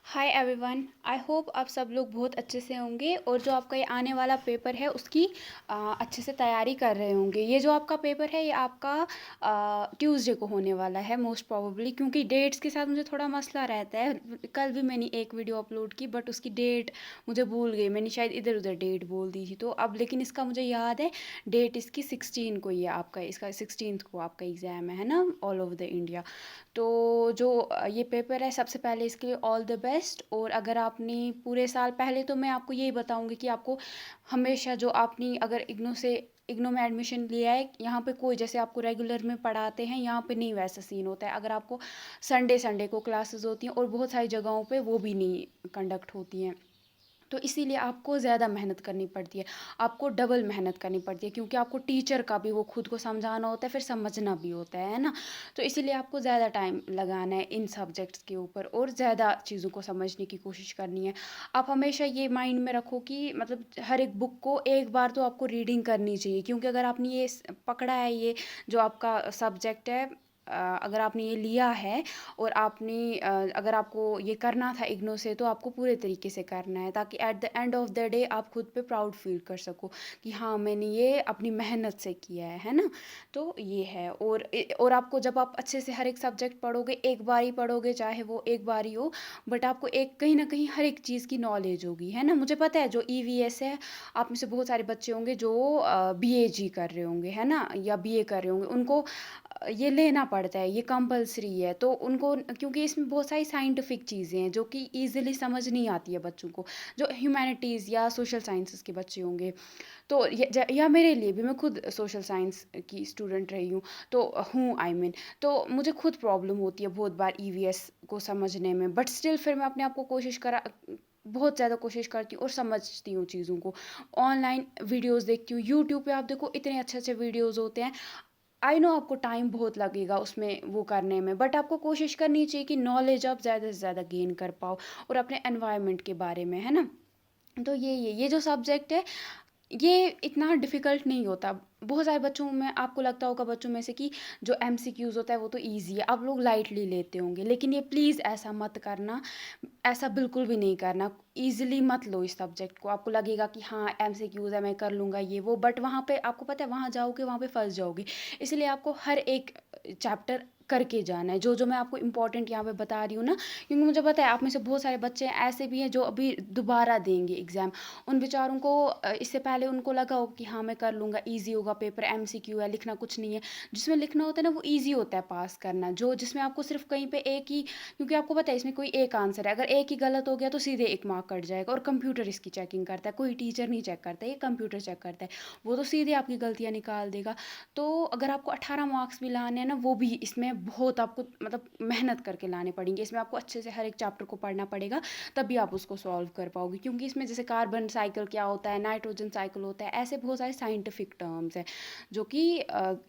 Hi everyone. I hope आप सब लोग बहुत अच्छे से होंगे और जो आपका ये आने वाला पेपर है उसकी अच्छे से तैयारी कर रहे होंगे। ये जो आपका पेपर है ये आपका ट्यूसडे को होने वाला है मोस्ट प्रोबेबली, क्योंकि डेट्स के साथ मुझे थोड़ा मसला रहता है। कल भी मैंने एक वीडियो अपलोड की बट उसकी डेट मुझे भूल गई, मैंने शायद इधर उधर डेट बोल दी थी। तो अब लेकिन इसका मुझे याद है, डेट इसकी 16 को ही है, आपका इसका 16 को आपका एग्ज़ाम है ना, ऑल ओवर द इंडिया। तो जो ये पेपर है, सबसे पहले इसके लिए ऑल द बेस्ट। और अगर आपने पूरे साल पहले, तो मैं आपको यही बताऊंगी कि आपको हमेशा जो आपने अगर इग्नो में एडमिशन लिया है, यहाँ पे कोई जैसे आपको रेगुलर में पढ़ाते हैं यहाँ पे नहीं वैसा सीन होता है। अगर आपको संडे संडे को क्लासेस होती हैं और बहुत सारी जगहों पे वो भी नहीं कंडक्ट होती हैं, तो इसीलिए आपको ज़्यादा मेहनत करनी पड़ती है। आपको डबल मेहनत करनी पड़ती है क्योंकि आपको टीचर का भी वो खुद को समझाना होता है, फिर समझना भी होता है ना। तो इसीलिए आपको ज़्यादा टाइम लगाना है इन सब्जेक्ट्स के ऊपर और ज़्यादा चीज़ों को समझने की कोशिश करनी है। आप हमेशा ये माइंड में रखो कि मतलब हर एक बुक को एक बार तो आपको रीडिंग करनी चाहिए, क्योंकि अगर आपने ये पकड़ा है, ये जो आपका सब्जेक्ट है, अगर आपने ये लिया है और आपने अगर आपको ये करना था इग्नो से, तो आपको पूरे तरीके से करना है, ताकि at the end of the day आप खुद पे प्राउड फील कर सको कि हाँ मैंने ये अपनी मेहनत से किया है ना। तो ये है। और आपको जब आप अच्छे से हर एक सब्जेक्ट पढ़ोगे, एक बार ही पढ़ोगे चाहे वो एक बार ही हो, बट आपको एक कहीं ना कहीं हर एक चीज़ की नॉलेज होगी, है ना। मुझे पता है जो ईवीएस है, आप में से बहुत सारे बच्चे होंगे जो बीएजी कर रहे होंगे, है ना, या बीए कर रहे होंगे, उनको ये लेना पड़ता है, ये कंपलसरी है। तो उनको, क्योंकि इसमें बहुत सारी साइंटिफिक चीज़ें हैं जो कि ईजिली समझ नहीं आती है बच्चों को, जो ह्यूमैनिटीज़ या सोशल साइंसेस के बच्चे होंगे। तो या मेरे लिए भी, मैं खुद सोशल साइंस की स्टूडेंट रही हूँ, तो हूँ आई मीन। तो मुझे खुद प्रॉब्लम होती है बहुत बार ईवीएस को समझने में, बट स्टिल फिर मैं अपने आप को बहुत ज़्यादा कोशिश करती हूँ और समझती हूँ चीज़ों को। ऑनलाइन वीडियोस देखती हूँ, यूट्यूब पे आप देखो इतने अच्छे अच्छे वीडियोस होते हैं। आई नो आपको टाइम बहुत लगेगा उसमें वो करने में, बट आपको कोशिश करनी चाहिए कि नॉलेज आप ज़्यादा से ज़्यादा गेन कर पाओ और अपने एनवायरनमेंट के बारे में, है ना। तो ये जो सब्जेक्ट है, ये इतना डिफ़िकल्ट नहीं होता। बहुत सारे बच्चों में, आपको लगता होगा बच्चों में से कि जो एमसीक्यूज़ होता है वो तो ईज़ी है, आप लोग लाइटली लेते होंगे, लेकिन ये प्लीज़ ऐसा मत करना। ऐसा बिल्कुल भी नहीं करना। ईज़िली मत लो इस सब्जेक्ट को। आपको लगेगा कि हाँ एमसीक्यूज़ है, मैं कर लूँगा ये वो, बट वहाँ पे आपको पता है वहाँ जाओगे वहाँ पे फँस जाओगे। इसलिए आपको हर एक चैप्टर करके जाना है, जो जो मैं आपको इम्पोर्टेंट यहाँ पे बता रही हूँ ना, क्योंकि मुझे पता है आप में से बहुत सारे बच्चे ऐसे भी हैं जो अभी दोबारा देंगे एग्ज़ाम। उन बेचारों को इससे पहले उनको लगा हो कि हाँ मैं कर लूँगा, ईजी होगा पेपर, एमसीक्यू है, लिखना कुछ नहीं है। जिसमें लिखना होता है ना वो ईजी होता है पास करना, जो जिसमें आपको सिर्फ कहीं पे एक ही, क्योंकि आपको पता है इसमें कोई एक आंसर है, अगर एक ही गलत हो गया तो सीधे एक मार्क कट जाएगा। और कंप्यूटर इसकी चेकिंग करता है, कोई टीचर नहीं चेक करता है, ये कंप्यूटर चेक करता है। वो तो सीधे आपकी गलतियाँ निकाल देगा। तो अगर आपको 18 मार्क्स भी लाने हैं ना, वो भी इसमें बहुत आपको मतलब मेहनत करके लाने पड़ेंगे। इसमें आपको अच्छे से हर एक चैप्टर को पढ़ना पड़ेगा, तभी आप उसको सॉल्व कर पाओगे। क्योंकि इसमें जैसे कार्बन साइकिल क्या होता है, नाइट्रोजन साइकिल होता है, ऐसे बहुत सारे साइंटिफिक टर्म्स हैं जो कि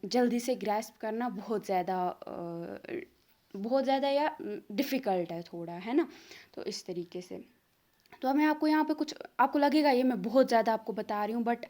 जल्दी से ग्रैस्प करना बहुत ज़्यादा या डिफ़िकल्ट है थोड़ा, है ना। तो इस तरीके से, तो अब मैं आपको यहाँ पे कुछ, आपको लगेगा ये मैं बहुत ज़्यादा आपको बता रही हूँ, बट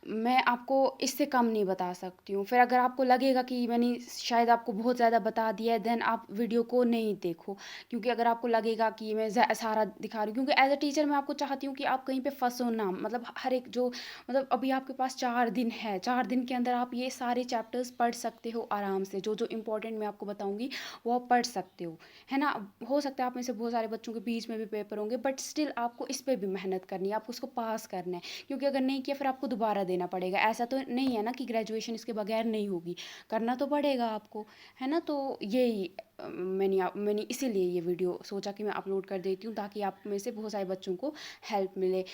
मैं आपको इससे कम नहीं बता सकती हूँ। फिर अगर आपको लगेगा कि मैंने शायद आपको बहुत ज़्यादा बता दिया है, देन आप वीडियो को नहीं देखो। क्योंकि अगर आपको लगेगा कि मैं सारा दिखा रही हूँ, क्योंकि एज अ टीचर मैं आपको चाहती हूँ कि आप कहीं पे फंसो ना। मतलब हर एक जो, मतलब अभी आपके पास 4 दिन है, 4 दिन के अंदर आप ये सारे चैप्टर्स पढ़ सकते हो आराम से। जो जो इंपॉर्टेंट मैं आपको बताऊँगी वो आप पढ़ सकते हो, है ना। हो सकता है आप में से बहुत सारे बच्चों के बीच में भी पेपर होंगे, बट स्टिल आपको इस पर भी मेहनत करनी है, आपको उसको पास करना है। क्योंकि अगर नहीं किया फिर आपको दोबारा देना पड़ेगा। ऐसा तो नहीं है ना कि ग्रेजुएशन इसके बगैर नहीं होगी, करना तो पड़ेगा आपको, है ना। तो यही मैंने इसीलिए ये वीडियो सोचा कि मैं अपलोड कर देती हूँ, ताकि आप में से बहुत सारे बच्चों को हेल्प मिले।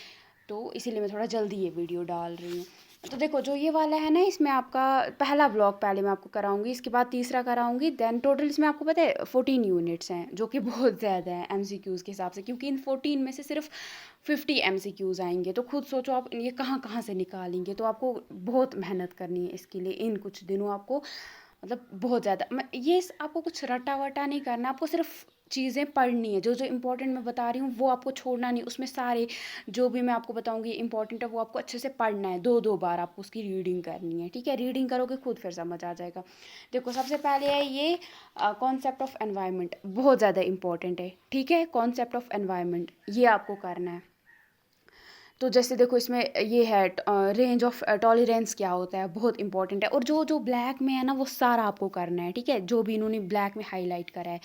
तो इसीलिए मैं थोड़ा जल्दी ये वीडियो डाल रही हूँ। तो देखो जो ये वाला है ना, इसमें आपका पहला ब्लॉग पहले मैं आपको कराऊंगी, इसके बाद तीसरा कराऊंगी, देन टोटल इसमें आपको पता है 14 यूनिट्स हैं, जो कि बहुत ज़्यादा है एमसीक्यूज़ के हिसाब से। क्योंकि इन 14 में से सिर्फ 50 एमसीक्यूज़ आएंगे, तो खुद सोचो आप ये कहाँ कहाँ से निकालेंगे। तो आपको बहुत मेहनत करनी है इसके लिए, इन कुछ दिनों आपको मतलब बहुत ज़्यादा ये आपको कुछ रटा वटा नहीं करना, आपको सिर्फ चीज़ें पढ़नी है, जो जो इम्पोर्टेंट मैं बता रही हूँ वो आपको छोड़ना नहीं, उसमें सारे जो भी मैं आपको बताऊँगी इम्पोर्टेंट है वो आपको अच्छे से पढ़ना है, 2-2 बार आपको उसकी रीडिंग करनी है, ठीक है? रीडिंग करोगे खुद फिर समझ आ जाएगा। देखो सबसे पहले है ये कॉन्सेप्ट ऑफ एनवायरनमेंट, बहुत ज़्यादा इम्पोर्टेंट है, ठीक है? कॉन्सेप्ट ऑफ एनवायरनमेंट ये आपको करना है। तो जैसे देखो इसमें ये है रेंज ऑफ टॉलरेंस क्या होता है, बहुत इंपॉर्टेंट है। और जो जो ब्लैक में है ना वो सारा आपको करना है, ठीक है? जो भी इन्होंने ब्लैक में हाईलाइट करा है।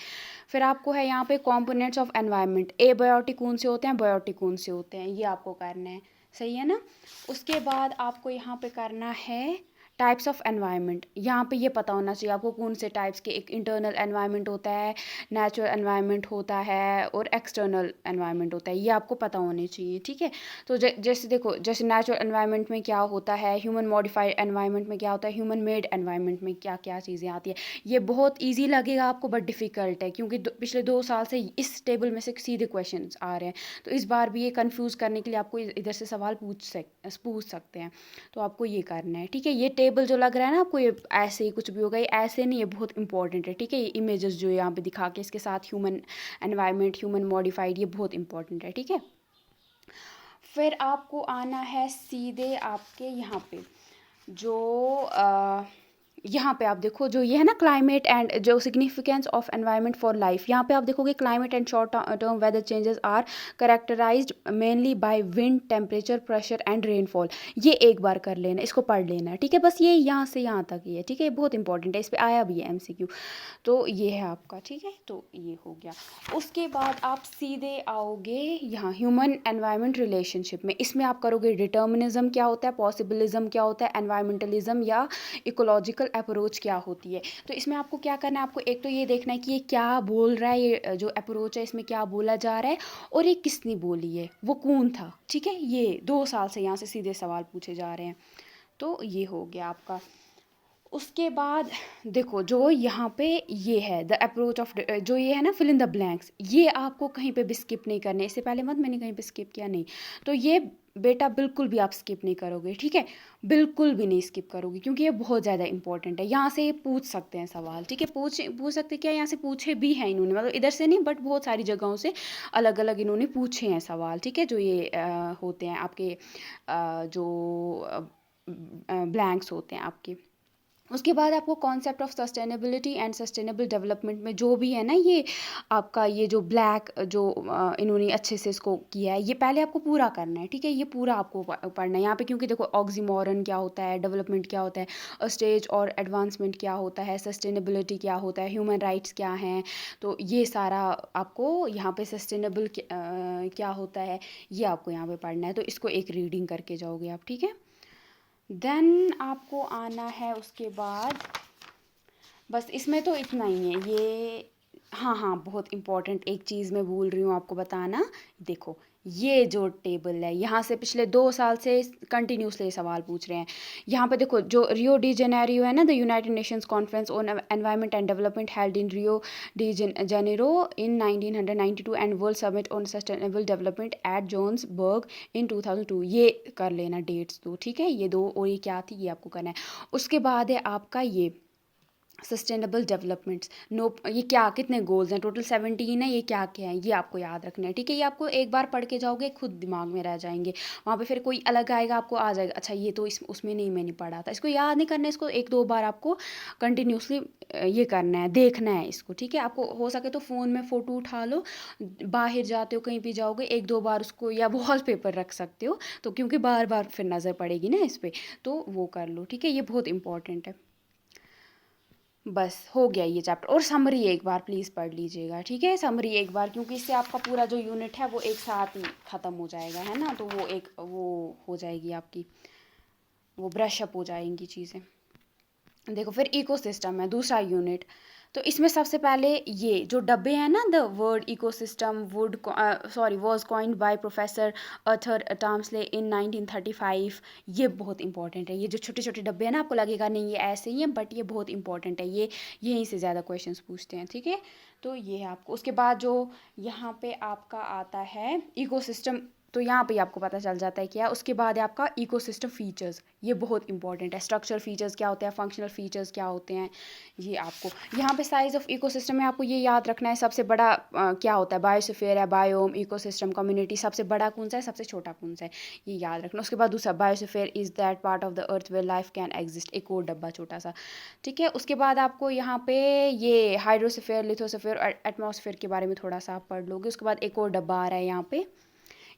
फिर आपको है यहाँ पे कंपोनेंट्स ऑफ एनवायरनमेंट, एबायोटिक कौन से होते हैं, बायोटिक कौन से होते हैं, ये आपको करना है। सही है ना? उसके बाद आपको यहाँ पे करना है टाइप्स ऑफ एनवायरनमेंट। यहाँ पे ये पता होना चाहिए आपको कौन से टाइप्स के, एक इंटरनल एनवायरनमेंट होता है, नेचुरल एनवायरनमेंट होता है और एक्सटर्नल एनवायरनमेंट होता है, ये आपको पता होने चाहिए, ठीक है? तो जैसे देखो, जैसे नेचुरल एनवायरनमेंट में क्या होता है, ह्यूमन मॉडिफाइड एनवायरनमेंट में क्या होता है, ह्यूमन मेड एनवायरनमेंट में क्या क्या चीज़ें आती है। ये बहुत ईजी लगेगा आपको बट डिफ़िकल्ट है, क्योंकि पिछले 2 साल से इस टेबल में से सीधे क्वेश्चन आ रहे हैं। तो इस बार भी ये कन्फ्यूज़ करने के लिए आपको इधर से सवाल पूछ सकते हैं। तो आपको ये करना है, ठीक है? ये टेबल जो लग रहा है ना आपको, ये ऐसे ही कुछ भी होगा, ये ऐसे नहीं, ये बहुत इंपॉर्टेंट है, ठीक है? ये इमेजेस जो यहाँ पे दिखा के इसके साथ ह्यूमन एनवायरनमेंट, ह्यूमन मॉडिफाइड, ये बहुत इंपॉर्टेंट है, ठीक है? फिर आपको आना है सीधे आपके यहाँ पे, जो यहाँ पे आप देखो, जो ये है ना क्लाइमेट एंड जो significance of environment for life, यहाँ पे आप देखोगे climate and short term weather changes are characterised mainly by wind, temperature, pressure and rainfall. ये एक बार कर लेना, इसको पढ़ लेना है, ठीक है? बस ये यहाँ से यहाँ तक ही है, ठीक है? ये बहुत इंपॉर्टेंट है, इस पर आया भी है MCQ। तो ये है आपका, ठीक है? तो ये हो गया। उसके बाद आप सीधे आओगे यहाँ ह्यूमन एनवायरनमेंट रिलेशनशिप में। इसमें आप करोगे डिटर्मिनिज्म क्या होता है, पॉसिबिलिज्म क्या होता है, एनवायरमेंटलिज्म या इकोलॉजिकल अप्रोच क्या होती है। तो इसमें आपको क्या करना है, आपको एक तो ये देखना है कि ये क्या बोल रहा है, ये जो अप्रोच है इसमें क्या बोला जा रहा है, और ये किसने बोली है, वो कौन था, ठीक है? ये 2 साल से यहाँ से सीधे सवाल पूछे जा रहे हैं। तो ये हो गया आपका। उसके बाद देखो, जो यहाँ पे ये है द अप्रोच ऑफ, जो ये है ना फिल इन द ब्लैंक्स, ये आपको कहीं पे भी स्किप नहीं करने। इससे पहले मत मैंने कहीं पे स्किप किया नहीं, तो ये बेटा बिल्कुल भी आप स्किप नहीं करोगे, ठीक है? बिल्कुल भी नहीं स्किप करोगे, क्योंकि ये बहुत ज़्यादा इंपॉर्टेंट है। यहाँ से ये पूछ सकते हैं सवाल, ठीक है? पूछ सकते क्या, यहाँ से पूछे भी हैं इन्होंने, मतलब इधर से नहीं बट बहुत सारी जगहों से अलग अलग इन्होंने पूछे हैं सवाल, ठीक है? जो ये होते हैं आपके जो ब्लैंक्स होते हैं आपके। उसके बाद आपको concept of sustainability and sustainable development में जो भी है ना, ये आपका ये जो ब्लैक जो इन्होंने अच्छे से इसको किया है, ये पहले आपको पूरा करना है, ठीक है? ये पूरा आपको पढ़ना है यहाँ पे, क्योंकि देखो ऑक्सीमोरन क्या होता है, डेवलपमेंट क्या होता है, स्टेज और एडवांसमेंट क्या होता है, सस्टेनेबिलिटी क्या होता है, ह्यूमन राइट्स क्या हैं, तो ये सारा आपको यहाँ पे सस्टेनेबल क्या होता है, ये आपको यहाँ पे पढ़ना है। तो इसको एक रीडिंग करके जाओगे आप, ठीक है? देन आपको आना है उसके बाद, बस इसमें तो इतना ही है ये। हाँ हाँ, बहुत इंपॉर्टेंट एक चीज़ मैं भूल रही हूँ आपको बताना। देखो ये जो टेबल है, यहाँ से पिछले 2 साल से कंटिन्यूसली सवाल पूछ रहे हैं। यहाँ पे देखो, जो रियो डी जेनेरियो है ना, the United Nations Conference on Environment and Development held in Rio de Janeiro in 1992 and World Summit on Sustainable Development at Johannesburg in 2002। ये कर लेना डेट्स दो, ठीक है? ये दो, और ये क्या थी ये आपको करना है। उसके बाद है आपका ये सस्टेनेबल डेवलपमेंट्स, नो ये क्या, कितने गोल्स हैं, टोटल 17 है, ये क्या क्या है ये आपको याद रखना है, ठीक है? ये आपको एक बार पढ़ के जाओगे खुद दिमाग में रह जाएंगे। वहाँ पे फिर कोई अलग आएगा आपको आ जाएगा, अच्छा ये तो उसमें नहीं, मैंने पढ़ा था। इसको याद नहीं करना है, इसको 1-2 बार आपको कंटिन्यूसली ये करना है, देखना है इसको, ठीक है? आपको हो सके तो फ़ोन में फ़ोटो उठा लो, बाहर जाते हो कहीं भी जाओगे 1-2 बार उसको, या वॉलपेपर रख सकते हो, तो क्योंकि बार बार फिर नज़र पड़ेगी ना इस पर, तो वो कर लो, ठीक है? ये बहुत इंपॉर्टेंट है। बस हो गया ये चैप्टर। और समरी एक बार प्लीज़ पढ़ लीजिएगा, ठीक है? समरी एक बार, क्योंकि इससे आपका पूरा जो यूनिट है वो एक साथ ही ख़त्म हो जाएगा, है ना? तो वो हो जाएगी आपकी, वो ब्रश अप हो जाएंगी चीज़ें। देखो फिर इकोसिस्टम है दूसरा यूनिट। तो इसमें सबसे पहले ये जो डब्बे हैं ना, the word ecosystem was coined by professor Arthur Tansley in 1935। ये बहुत इंपॉर्टेंट है। ये जो छोटे छोटे डब्बे हैं ना, आपको लगेगा नहीं ये ऐसे ही हैं, बट ये बहुत इंपॉर्टेंट है, ये यहीं से ज़्यादा क्वेश्चंस पूछते हैं, ठीक है? तो ये है आपको। उसके बाद जो यहाँ पे आपका आता है इकोसिस्टम तो यहाँ पे आपको पता चल जाता है क्या। उसके बाद है आपका इकोसिस्टम फीचर्स, ये बहुत इंपॉर्टेंट है। स्ट्रक्चर फीचर्स क्या होते हैं, फंक्शनल फीचर्स क्या होते हैं, ये आपको यहाँ पे साइज ऑफ इकोसिस्टम में आपको ये याद रखना है। सबसे बड़ा क्या होता है, बायोस्फीयर है, बायोम, इकोसिस्टम, कम्युनिटी। सबसे बड़ा कौन सा है, सबसे छोटा कौन सा है, ये याद रखना। उसके बाद दूसरा, biosphere is that part of the earth where life can exist, एक और डब्बा छोटा सा, ठीक है। उसके बाद आपको यहाँ पे ये हाइड्रोस्फीयर, लिथोस्फीयर और एटमॉस्फेयर के बारे में थोड़ा सा आप पढ़ लोगे। उसके बाद एक और डब्बा आ रहा है यहाँ पे,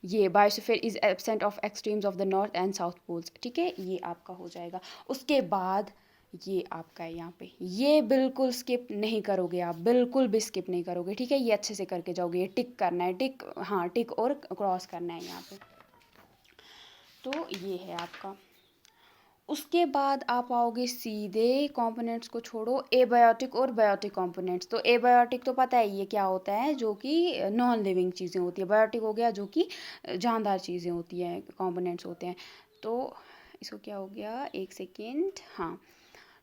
ये biosphere is absent of extremes of the north and south poles, ठीक है, ये आपका हो जाएगा। उसके बाद ये आपका है यहाँ पे, ये बिल्कुल स्किप नहीं करोगे आप, बिल्कुल भी स्किप नहीं करोगे, ठीक है। ये अच्छे से करके जाओगे, ये टिक करना है, टिक, हाँ टिक और क्रॉस करना है यहाँ पे। तो ये है आपका। उसके बाद आप आओगे सीधे, कंपोनेंट्स को छोड़ो, एबायोटिक और बायोटिक कंपोनेंट्स। तो एबायोटिक तो पता है ये क्या होता है, जो कि नॉन लिविंग चीज़ें होती है। बायोटिक हो गया जो कि जानदार चीज़ें होती हैं, कंपोनेंट्स होते हैं। तो इसको क्या हो गया, एक सेकेंड, हाँ।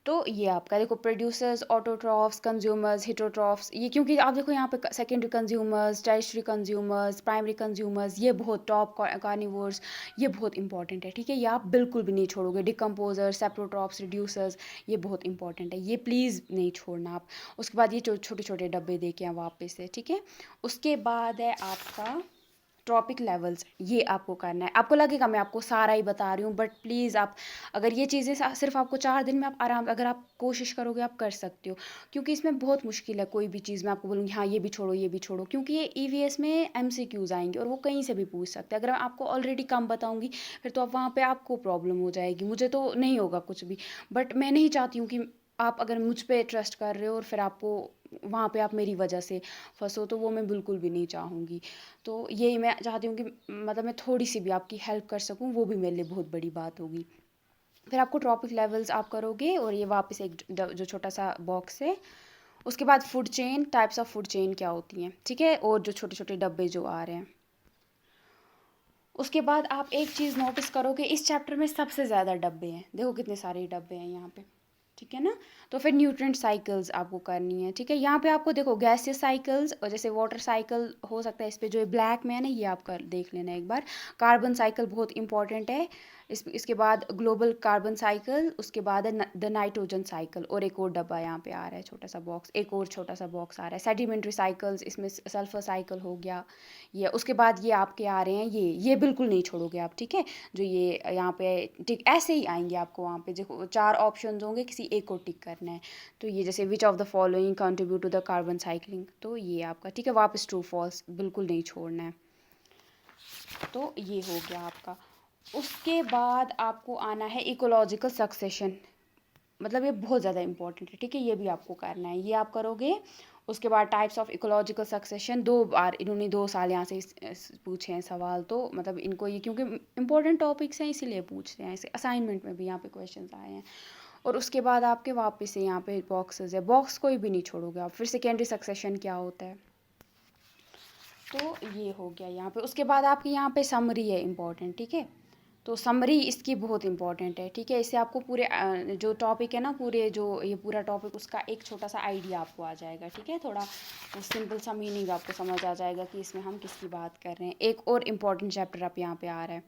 तो ये आपका देखो, प्रोड्यूसर्स, ऑटोट्रॉफ्स, कंज्यूमर्स, हिटोट्रॉफ्स, ये क्योंकि आप देखो यहाँ पे secondary consumers, tertiary consumers, primary consumers, ये बहुत टॉप कार्निवोर्स, ये बहुत इंपॉर्टेंट है, ठीक है। ये आप बिल्कुल भी नहीं छोड़ोगे। डिकम्पोजर्स, सेप्रोट्रॉफ्स, रिड्यूसर्स, ये बहुत इंपॉर्टेंट है, ये प्लीज़ नहीं छोड़ना आप। उसके बाद ये छोटे छोटे डब्बे दे के हैं वापस से, ठीक है। उसके बाद है आपका ट्रॉपिक लेवल्स, ये आपको करना है। आपको लगेगा मैं आपको सारा ही बता रही हूँ, बट प्लीज़ आप, अगर ये चीज़ें सिर्फ आपको 4 दिन में आप आराम, अगर आप कोशिश करोगे आप कर सकते हो, क्योंकि इसमें बहुत मुश्किल है। कोई भी चीज़ मैं आपको बोलूँगी हाँ ये भी छोड़ो, ये भी छोड़ो, क्योंकि ये ईवीएस में एमसीक्यूज़ आएंगे और वो कहीं से भी पूछ सकते हैं। अगर मैं आपको ऑलरेडी कम बताऊँगी फिर तो आप वहाँ पर आपको प्रॉब्लम हो जाएगी, मुझे तो नहीं होगा कुछ भी। बट मैं नहीं चाहती हूँ कि आप अगर मुझ पर ट्रस्ट कर रहे हो और फिर आपको वहाँ पे आप मेरी वजह से फंसो, तो वो मैं बिल्कुल भी नहीं चाहूँगी। तो यही मैं चाहती हूँ कि मतलब मैं थोड़ी सी भी आपकी हेल्प कर सकूँ, वो भी मेरे लिए बहुत बड़ी बात होगी। फिर आपको ट्रॉपिक लेवल्स आप करोगे और ये वापस एक जो छोटा सा बॉक्स है। उसके बाद food chain, types of food chain क्या होती हैं, ठीक है, और जो छोटे छोटे डब्बे जो आ रहे हैं। उसके बाद आप एक चीज़ नोटिस करोगे, इस चैप्टर में सबसे ज़्यादा डब्बे हैं, देखो कितने सारे डब्बे हैं यहाँ पे, ठीक है ना। तो फिर न्यूट्रिएंट साइकिल्स आपको करनी है, ठीक है। यहाँ पे आपको देखो गैसियस साइकिल्स, और जैसे वाटर साइकिल हो सकता है इस पे, जो ब्लैक में है ना, ये आप कर देख लेना एक बार। कार्बन साइकिल बहुत इंपॉर्टेंट है। इसके बाद ग्लोबल कार्बन साइकिल, उसके बाद द नाइट्रोजन साइकिल, और एक और डब्बा यहाँ पे आ रहा है छोटा सा बॉक्स, एक और छोटा सा बॉक्स आ रहा है। सेडिमेंट्री साइकिल्स, इसमें सल्फर साइकिल हो गया ये। उसके बाद ये आपके आ रहे हैं ये बिल्कुल नहीं छोड़ोगे आप, ठीक है। जो ये यहाँ पे टिक ऐसे ही आएंगे आपको, वहाँ पे देखो 4 ऑप्शन होंगे, किसी एक को टिक करना है। तो ये जैसे which of the following contribute to the carbon cycling, तो ये आपका, ठीक है। वापस ट्रू फॉल्स बिल्कुल नहीं छोड़ना है। तो ये हो गया आपका। उसके बाद आपको आना है इकोलॉजिकल सक्सेशन, मतलब ये बहुत ज़्यादा इंपॉर्टेंट है, ठीक है, ये भी आपको करना है, ये आप करोगे। उसके बाद टाइप्स ऑफ इकोलॉजिकल सक्सेशन, 2 बार इन्होंने 2 साल यहाँ से पूछे हैं सवाल, तो मतलब इनको ये क्योंकि इंपॉर्टेंट टॉपिक्स हैं इसीलिए पूछते हैं, ऐसे असाइनमेंट में भी यहाँ पे क्वेश्चंस आए हैं। और उसके बाद आपके वापस से यहाँ पे बॉक्सेस है, बॉक्स कोई भी नहीं छोड़ोगे आप। फिर सेकेंडरी सक्सेशन क्या होता है, तो ये हो गया यहाँ पे। उसके बाद आपकी यहाँ पे समरी है इंपॉर्टेंट, ठीक है। तो समरी इसकी बहुत इंपॉर्टेंट है, ठीक है। इससे आपको पूरे जो टॉपिक है ना, पूरे जो ये पूरा टॉपिक, उसका एक छोटा सा आइडिया आपको आ जाएगा, ठीक है। थोड़ा सिंपल सा मीनिंग आपको समझ आ जाएगा कि इसमें हम किसकी बात कर रहे हैं। एक और इम्पॉर्टेंट चैप्टर आप यहाँ पे आ रहा है,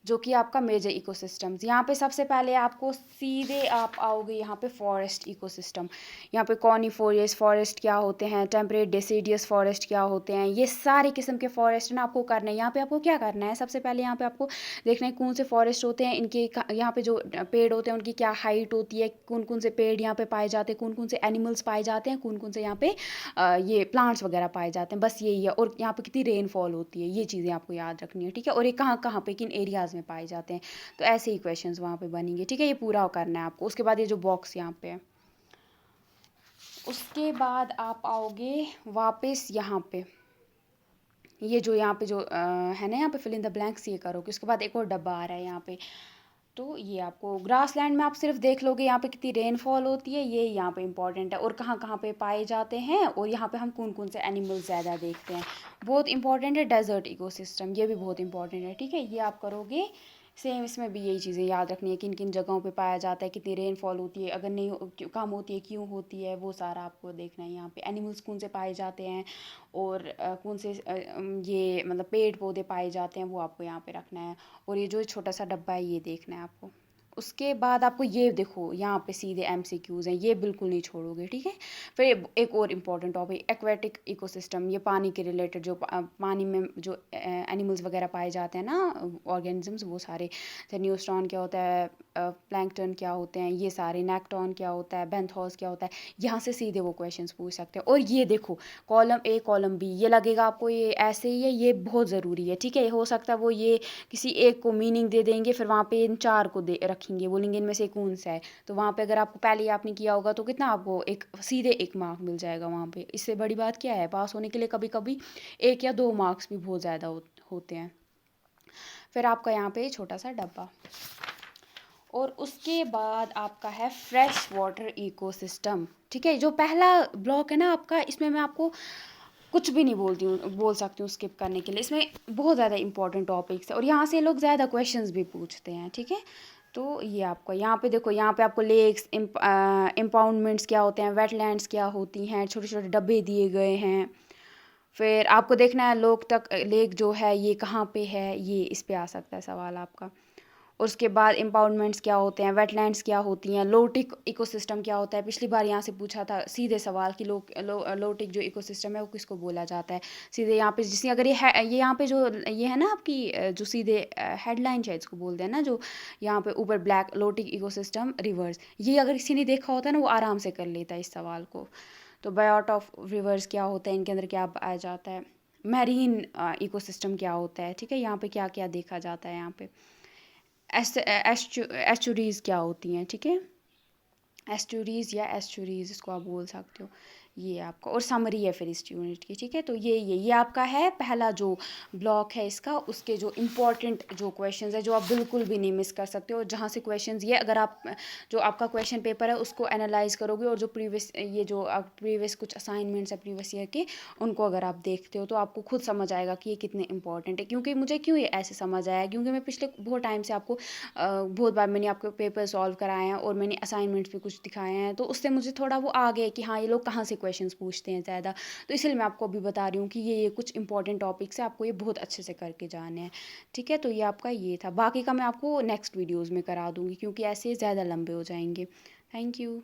जो कि आपका मेजर इकोसिस्टम्स। यहाँ पे सबसे पहले आपको सीधे आप आओगे यहाँ पे फॉरेस्ट इकोसिस्टम। यहाँ पे कॉनिफोरियस फॉरेस्ट क्या होते हैं, टेम्परेट डेसिडियस फॉरेस्ट क्या होते हैं, ये सारे किस्म के फॉरेस्ट ना आपको करना है। यहाँ पे आपको क्या करना है, सबसे पहले यहाँ पे आपको देखना है कौन से फॉरेस्ट होते हैं, इनके यहाँ पे जो पेड़ होते हैं उनकी क्या हाइट होती है, कौन कौन से पेड़ यहाँ पे पाए जाते हैं, कौन कौन से एनिमल्स पाए जाते हैं, कौन कौन से यहाँ पे ये प्लांट्स वगैरह पाए जाते हैं, बस यही है। और यहाँ पे कितनी रेनफॉल होती है, ये चीज़ें आपको याद रखनी है, ठीक है। और ये कहाँ कहाँ पे किन एरियाज़ में पाए जाते हैं, तो ऐसे ही क्वेश्चंस वहाँ पे बनेंगे, ठीक है। ये पूरा करना है आपको। उसके बाद ये जो बॉक्स यहाँ पे है, उसके बाद आप आओगे वापस यहाँ पे, ये जो यहाँ पे जो है ना, यहाँ पे फिल इन द ब्लैंक्स ये करोगे। उसके बाद एक और डब्बा आ रहा है यहाँ पे, तो ये आपको ग्रास लैंड में आप सिर्फ देख लोगे यहाँ पे कितनी रेनफॉल होती है, ये यहाँ पे इंपॉर्टेंट है, और कहाँ कहाँ पे पाए जाते हैं, और यहाँ पे हम कौन कौन से एनिमल्स ज़्यादा देखते हैं, बहुत इंपॉर्टेंट है। डेजर्ट इकोसिस्टम, ये भी बहुत इंपॉर्टेंट है, ठीक है। ये आप करोगे सेम इसमें भी यही चीज़ें याद रखनी है, किन किन जगहों पे पाया जाता है, कितनी रेनफॉल होती है, अगर नहीं कम होती है क्यों होती है, वो सारा आपको देखना है। यहाँ पे एनिमल्स कौन से पाए जाते हैं और कौन से ये मतलब पेड़ पौधे पाए जाते हैं, वो आपको यहाँ पे रखना है। और ये जो छोटा सा डब्बा है ये देखना है आपको। उसके बाद आपको ये देखो, यहाँ पे सीधे एमसीक्यूज़ हैं, ये बिल्कुल नहीं छोड़ोगे, ठीक है। फिर एक और इम्पॉर्टेंट टॉपिक, एक्वेटिक इकोसिस्टम, ये पानी के रिलेटेड जो पानी में जो एनिमल्स वगैरह पाए जाते हैं ना, ऑर्गेनिजम्स, वो सारे। जैसे न्यूस्टॉन क्या होता है, प्लैंकटन क्या होते हैं, ये सारे, नेक्टॉन क्या होता है, बेंथोस क्या होता है, यहाँ से सीधे वो क्वेश्चंस पूछ सकते हैं। और ये देखो, कॉलम ए कॉलम बी, ये लगेगा आपको ये ऐसे ही है, ये बहुत ज़रूरी है, ठीक है। हो सकता है वो ये किसी एक को मीनिंग दे देंगे, फिर वहाँ पे इन चार को दे रखेंगे, बोलेंगे इनमें से कौन सा है। तो वहाँ पे अगर आपको पहले ही आपने किया होगा तो कितना आपको एक सीधे 1 मार्क मिल जाएगा वहाँ पे। इससे बड़ी बात क्या है, पास होने के लिए कभी कभी 1 या 2 मार्क्स भी बहुत ज़्यादा होते हैं। फिर आपका यहाँ पे छोटा सा डब्बा, और उसके बाद आपका है फ्रेश वाटर इकोसिस्टम, ठीक है। जो पहला ब्लॉक है ना आपका, इसमें मैं आपको कुछ भी नहीं बोल सकती हूँ स्किप करने के लिए। इसमें बहुत ज़्यादा इंपॉर्टेंट टॉपिक्स है और यहाँ से लोग ज़्यादा क्वेश्चंस भी पूछते हैं, ठीक है। तो ये आपको यहाँ पे देखो, यहाँ पे आपको लेक्स, इम्पाउंडमेंट्स क्या होते हैं, वेटलैंड्स क्या होती हैं, छोटे छोटे डब्बे दिए गए हैं। फिर आपको देखना है लोकतक लेक जो है ये कहाँ पे है, ये इस पे आ सकता है सवाल आपका। और उसके बाद इम्पाउंडमेंट्स क्या होते हैं, वेटलैंड्स क्या होती हैं, लोटिक इकोसिस्टम क्या होता है। पिछली बार यहाँ से पूछा था सीधे सवाल कि लोटिक जो इकोसिस्टम है वो किसको बोला जाता है। सीधे यहाँ पे जिसने अगर ये यहाँ पे जो ये है ना आपकी जो सीधे हेडलाइन शायद इसको बोलते हैं ना, जो यहाँ पे ऊपर ब्लैक, लोटिक इकोसिस्टम रिवर्स, ये अगर किसी ने देखा होता है ना वो आराम से कर लेता है इस सवाल को। तो बायोट ऑफ रिवर्स क्या होता है, इनके अंदर क्या पाया जाता है, मैरीन इकोसिस्टम क्या होता है, ठीक है। यहाँ पे क्या क्या देखा जाता है, यहाँ पे एस्चुरीज क्या होती हैं, ठीक है। एस्चुरीज या एस्चुरीज इसको आप बोल सकते हो। ये आपका और समरी है फिर इस यूनिट की, ठीक है। तो ये आपका है पहला जो ब्लॉक है इसका, उसके जो इम्पोर्टेंट जो क्वेश्चंस है जो आप बिल्कुल भी नहीं मिस कर सकते हो। जहाँ से क्वेश्चंस ये अगर आप जो आपका क्वेश्चन पेपर है उसको एनालाइज करोगे और जो प्रीवियस कुछ असाइनमेंट्स है प्रीवियस ईयर के, उनको अगर आप देखते हो तो आपको खुद समझ आएगा कि ये कितने इंपॉर्टेंट है। क्योंकि मुझे क्यों ये ऐसे समझ आया, क्योंकि मैं पिछले बहुत टाइम से आपको बहुत बार मैंने आपको पेपर सॉल्व कराए हैं और मैंने असाइनमेंट्स भी कुछ दिखाए हैं, तो उससे मुझे थोड़ा वो आ गया कि हाँ ये लोग कहाँ से क्वेश्चंस पूछते हैं ज़्यादा। तो इसलिए मैं आपको अभी बता रही हूँ कि ये कुछ इंपॉर्टेंट टॉपिक्स है, आपको ये बहुत अच्छे से करके जाने हैं, ठीक है। तो ये आपका ये था, बाकी का मैं आपको नेक्स्ट वीडियोज़ में करा दूँगी क्योंकि ऐसे ज़्यादा लंबे हो जाएंगे। Thank you.